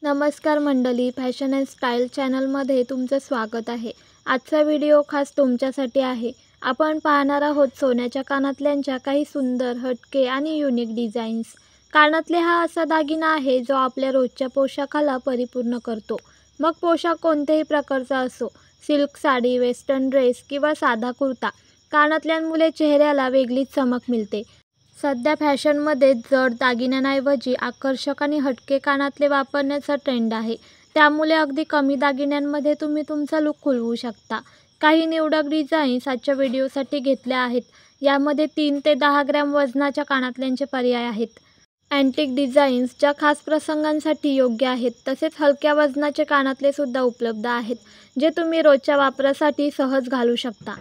नमस्कार मंडळी, fashion and style चॅनलमध्ये तुमचं स्वागत आहे। आजचा व्हिडिओ खास तुमच्यासाठी आहे। आपण पाहणार आहोत सोन्याच्या कानातल्यांच्या काही सुंदर, हटके आणि युनिक डिझाईन्स। कानातले हा असा दागिना आहे जो आपल्या रोजच्या पोशाखाला परिपूर्ण करतो। मग पोशाख कोणत्याही प्रकारचा असो, सिल्क साडी, वेस्टर्न ड्रेस किंवा साधा कुर्ता, कानातल्यांमुळे चेहऱ्याला वेगळीच चमक मिळते। सध्या फॅशनमध्ये जड दागिन्यांऐवजी आकर्षक आणि हटके कानातले वापरण्याचा ट्रेंड आहे। त्यामुळे अगदी कमी दागिन्यांमध्ये तुम्ही तुमचा लुक खुलवू शकता। काही निवडक डिझाईन्स आजच्या व्हिडिओसाठी घेतल्या आहेत। यामध्ये 3 ते 10 ग्रॅम वजनाच्या कानातल्यांचे पर्याय आहेत। अँटिक डिझाईन्स ज्या खास प्रसंगांसाठी योग्य आहेत, तसेच हलक्या वजनाचे कानातले सुद्धा उपलब्ध आहेत, जे तुम्ही रोजच्या वापरासाठी सहज घालू शकता।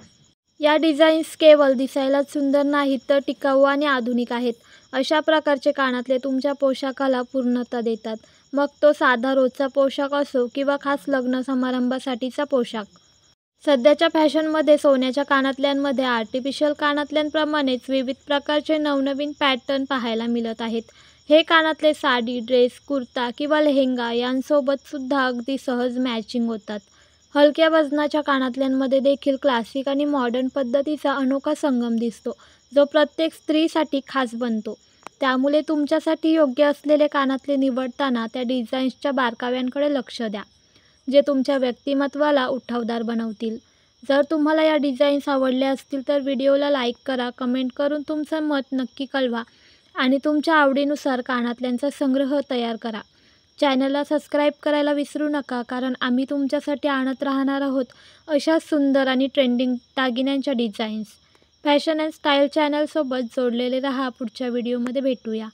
या डिझाईन्स केवळ दिसायलाच सुंदर नाहीत, तर टिकाऊ आणि आधुनिक आहेत। अशा प्रकारचे कानातले तुमच्या पोशाखाला पूर्णता देतात, मग तो साधा रोजचा पोशाख असो किंवा खास लग्न समारंभासाठीचा पोशाख। सध्याच्या फॅशनमध्ये सोन्याच्या कानातल्यांमध्ये आर्टिफिशियल कानातल्यांप्रमाणेच विविध प्रकारचे नवनवीन पॅटर्न पाहायला मिळत आहेत। हे कानातले साडी, ड्रेस, कुर्ता किंवा लेहेंगा यांसोबत सुद्धा अगदी सहज मॅचिंग होतात। हलक्या वजनाच्या कानातल्यांमध्ये देखील क्लासिक आणि मॉडर्न पद्धतीचा अनोखा संगम दिसतो, जो प्रत्येक स्त्रीसाठी खास बनतो। त्यामुळे तुमच्यासाठी योग्य असलेले कानातले निवडताना त्या डिझाईन्सच्या बारकाव्यांकडे लक्ष द्या, जे तुमच्या व्यक्तिमत्त्वाला उठावदार बनवतील। जर तुम्हाला या डिझाईन्स आवडल्या असतील तर व्हिडिओला लाईक करा, कमेंट करून तुमचं मत नक्की कळवा आणि तुमच्या आवडीनुसार कानातल्यांचा संग्रह तयार करा। चॅनलला सबस्क्राईब करायला विसरू नका, कारण आम्ही तुमच्यासाठी आणत राहणार आहोत अशा सुंदर आणि ट्रेंडिंग दागिन्यांच्या डिझाईन्स। फॅशन अँड स्टाईल चॅनलसोबत जोडलेले रहा। पुढच्या व्हिडिओमध्ये भेटूया।